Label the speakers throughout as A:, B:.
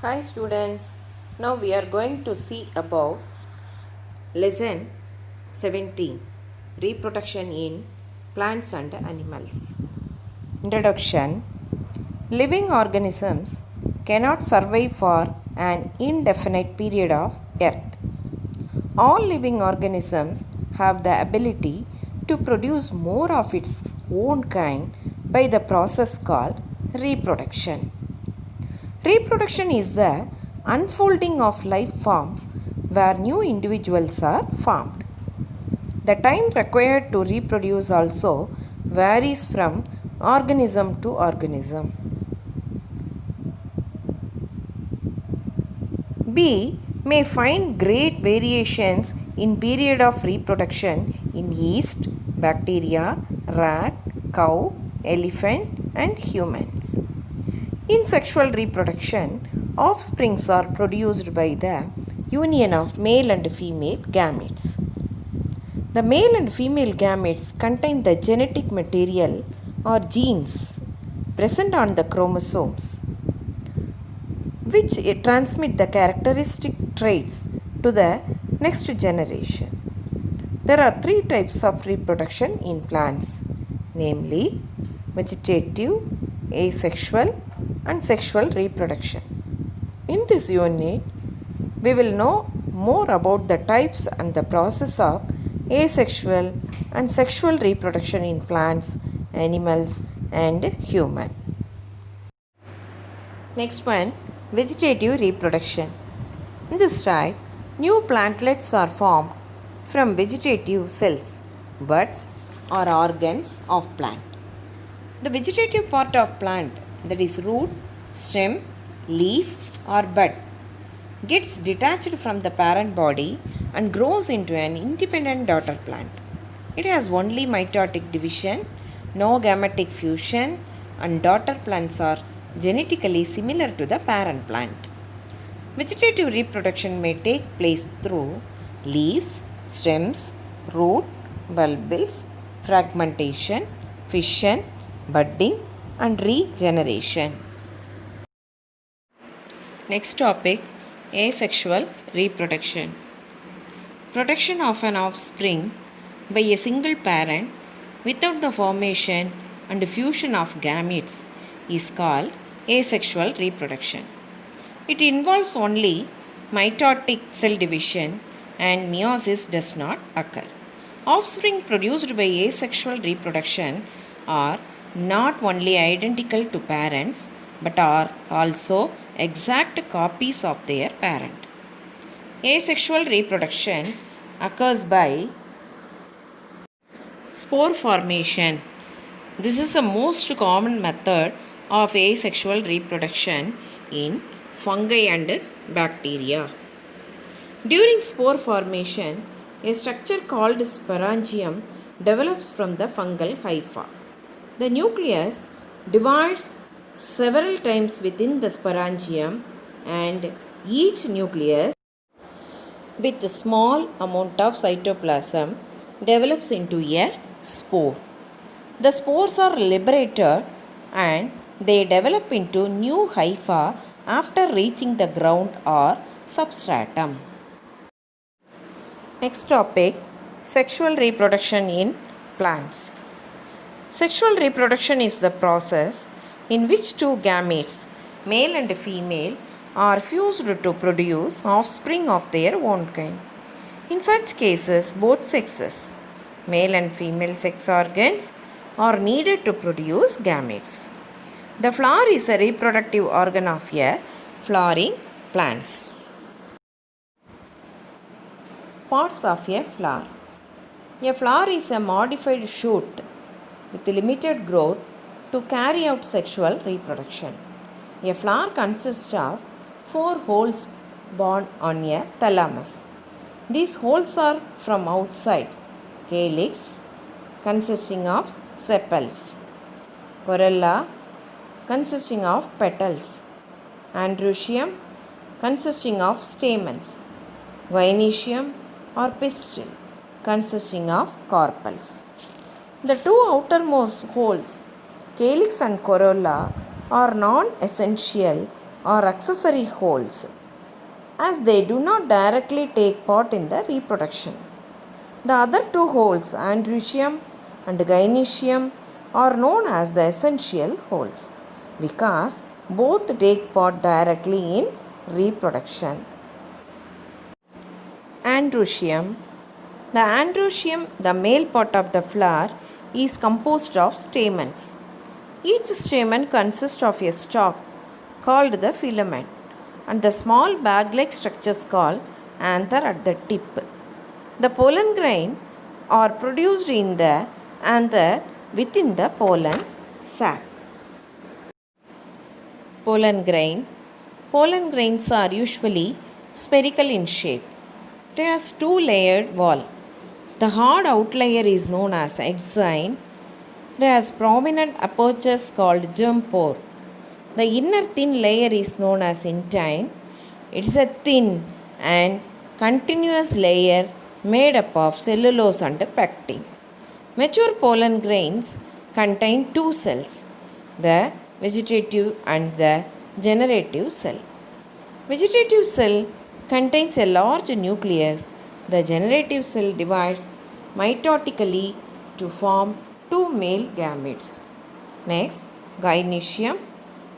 A: Hi students, now we are going to see about lesson 17, reproduction in plants and animals. Introduction. Living organisms cannot survive for an indefinite period of earth. All living organisms have the ability to produce more of its own kind by the process called reproduction. Reproduction is the unfolding of life forms where new individuals are formed. The time required to reproduce also varies from organism to organism. B may find great variations in period of reproduction in yeast, bacteria, rat, cow, elephant and humans. In sexual reproduction, offsprings are produced by the union of male and female gametes. The male and female gametes contain the genetic material or genes present on the chromosomes, which transmit the characteristic traits to the next generation. There are three types of reproduction in plants, namely vegetative, asexual, and sexual reproduction. In this unit, we will know more about the types and the process of asexual and sexual reproduction in plants, animals, and human. Next one, vegetative reproduction. In this type, new plantlets are formed from vegetative cells, buds or organs of plant. The vegetative part of plant, that is root, stem, leaf or bud, gets detached from the parent body and grows into an independent daughter plant. It has only mitotic division, no gametic fusion, and daughter plants are genetically similar to the parent plant. Vegetative reproduction may take place through leaves, stems, root, bulbils, fragmentation, fission, budding, and regeneration. Next topic, asexual reproduction. Production of an offspring by a single parent without the formation and fusion of gametes is called asexual reproduction. It involves only mitotic cell division and meiosis does not occur. Offspring produced by asexual reproduction are not only identical to parents but are also exact copies of their parent. Asexual reproduction occurs by spore formation. This is the most common method of asexual reproduction in fungi and bacteria. During spore formation, a structure called sporangium develops from the fungal hypha. The nucleus divides several times within the sporangium, and each nucleus with a small amount of cytoplasm develops into a spore. The spores are liberated and they develop into new hypha after reaching the ground or substratum. Next topic, sexual reproduction in plants. Sexual reproduction is the process in which two gametes, male and female, are fused to produce offspring of their own kind. In such cases, both sexes, male and female sex organs, are needed to produce gametes. The flower is a reproductive organ of a flowering plants. Parts of a flower. A flower is a modified shoot with limited growth to carry out sexual reproduction. A flower consists of 4 holes borne on a thalamus. These holes are from outside: calyx, consisting of sepals; corolla, consisting of petals; androecium, consisting of stamens; gynoecium or pistil, consisting of carpels. The two outermost holes, calyx and corolla, are non-essential are accessory holes as they do not directly take part in the reproduction. The other two holes, androecium and gynoecium, are known as the essential holes because both take part directly in reproduction. Androecium. The androecium, the male part of the flower, is composed of stamens. Each stamen consists of a stalk called the filament and the small bag-like structures called anther at the tip. The pollen grain are produced in the anther within the pollen sac. Pollen grain. Pollen grains are usually spherical in shape. It has two-layered wall. The hard outlier is known as exine. It has prominent apertures called germ pore. The inner thin layer is known as intine. It is a thin and continuous layer made up of cellulose and pectin. Mature pollen grains contain two cells, the vegetative and the generative cell. Vegetative cell contains a large nucleus. The generative cell divides mitotically to form two male gametes. Next, gynoecium.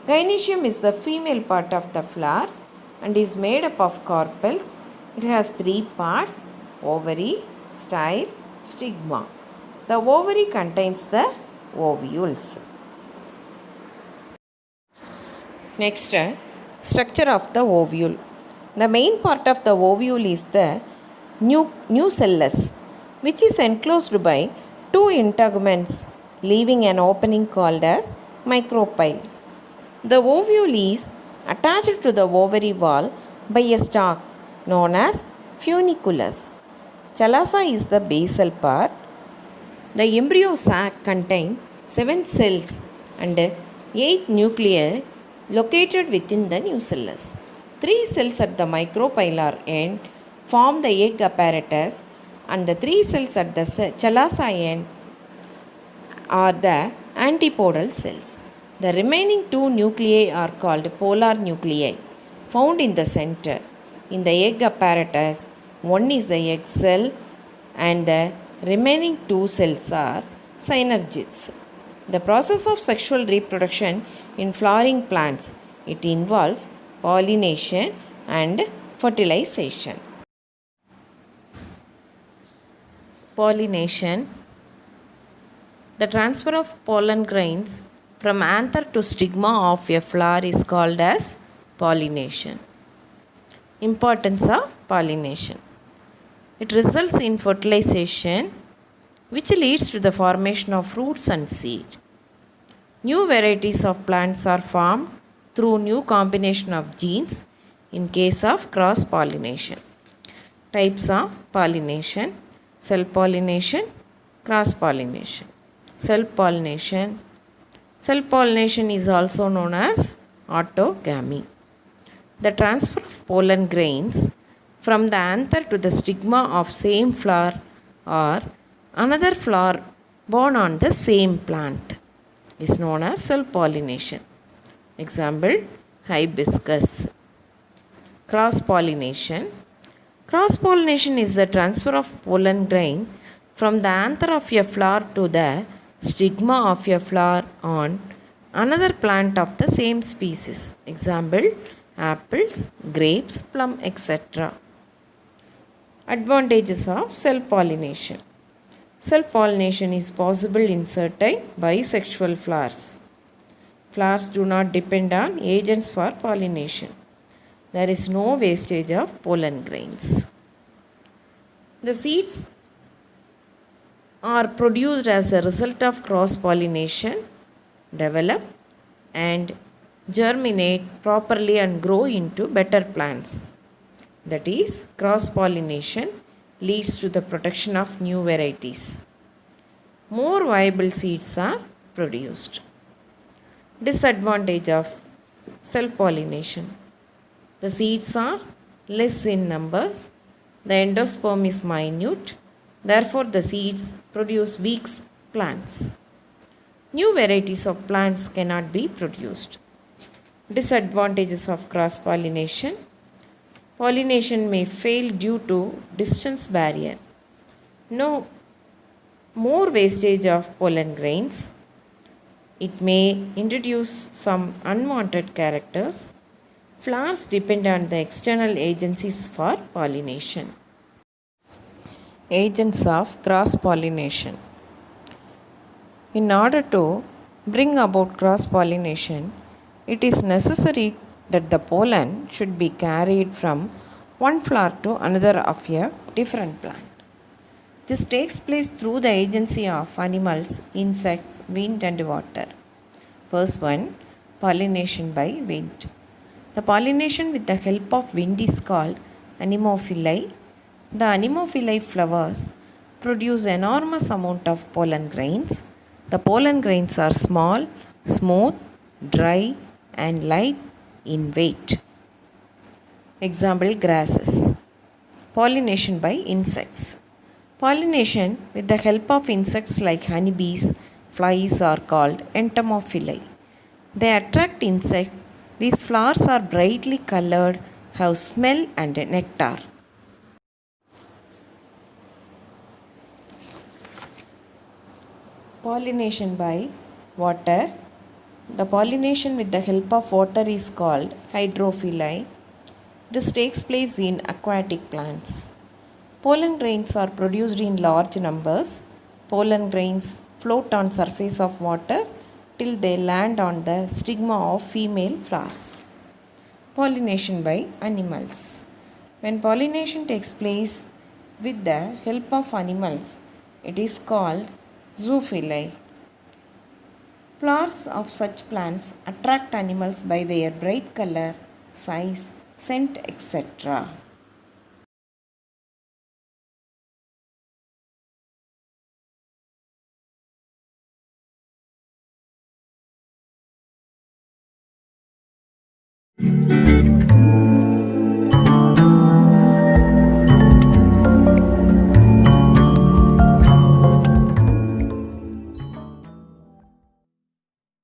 A: Gynoecium is the female part of the flower and is made up of carpels. It has three parts: ovary, style, stigma. The ovary contains the ovules. Next, structure of the ovule. The main part of the ovule is the nucellus, which is enclosed by two integuments, leaving an opening called as micropyle. The ovule is attached to the ovary wall by a stalk known as funiculus. Chalaza is the basal part. The embryo sac contains 7 cells and 8 nuclei located within the nucellus. 3 cells at the micropylar end form the egg apparatus, and the 3 cells at the chalaza end are the antipodal cells. The remaining 2 nuclei are called polar nuclei, found in the center. In the egg apparatus, one is the egg cell and the remaining 2 cells are synergids. The process of sexual reproduction in flowering plants, it involves pollination and fertilization. Pollination. The transfer of pollen grains from anther to stigma of a flower is called as pollination. Importance of pollination. It results in fertilization, which leads to the formation of fruits and seed. New varieties of plants are formed through new combination of genes in case of cross-pollination. Types of pollination: self-pollination, cross-pollination. Self-pollination. Self-pollination is also known as autogamy. The transfer of pollen grains from the anther to the stigma of same flower or another flower born on the same plant is known as self-pollination. Example, hibiscus. Cross-pollination. Cross-pollination is the transfer of pollen grain from the anther of a flower to the stigma of a flower on another plant of the same species. Example, apples, grapes, plum, etc. Advantages of self-pollination. Self-pollination is possible in certain bisexual flowers. Flowers do not depend on agents for pollination. There is no wastage of pollen grains. The seeds are produced as a result of cross-pollination, develop and germinate properly and grow into better plants. That is, cross-pollination leads to the production of new varieties. More viable seeds are produced. Disadvantage of self-pollination. The seeds are less in numbers. The endosperm is minute. Therefore, the seeds produce weak plants. New varieties of plants cannot be produced. Disadvantages of cross pollination. Pollination may fail due to distance barrier. No more wastage of pollen grains. It may introduce some unwanted characters. Flowers depend on the external agencies for pollination. Agents of cross pollination. In order to bring about cross pollination, it is necessary that the pollen should be carried from one flower to another of a different plant. This takes place through the agency of animals, insects, wind, and water. First one, pollination by wind. The pollination with the help of wind is called anemophily. The anemophily flowers produce enormous amount of pollen grains. The pollen grains are small, smooth, dry, and light in weight. Example, grasses. Pollination by insects. Pollination with the help of insects like honeybees, flies are called entomophily. They attract insects. These flowers are brightly colored, have smell and nectar. Pollination by water. The pollination with the help of water is called hydrophily. This takes place in aquatic plants. Pollen grains are produced in large numbers. Pollen grains float on surface of water till they land on the stigma of female flowers. Pollination by animals. When pollination takes place with the help of animals, it is called zoophily. Flowers of such plants attract animals by their bright color, size, scent, etc.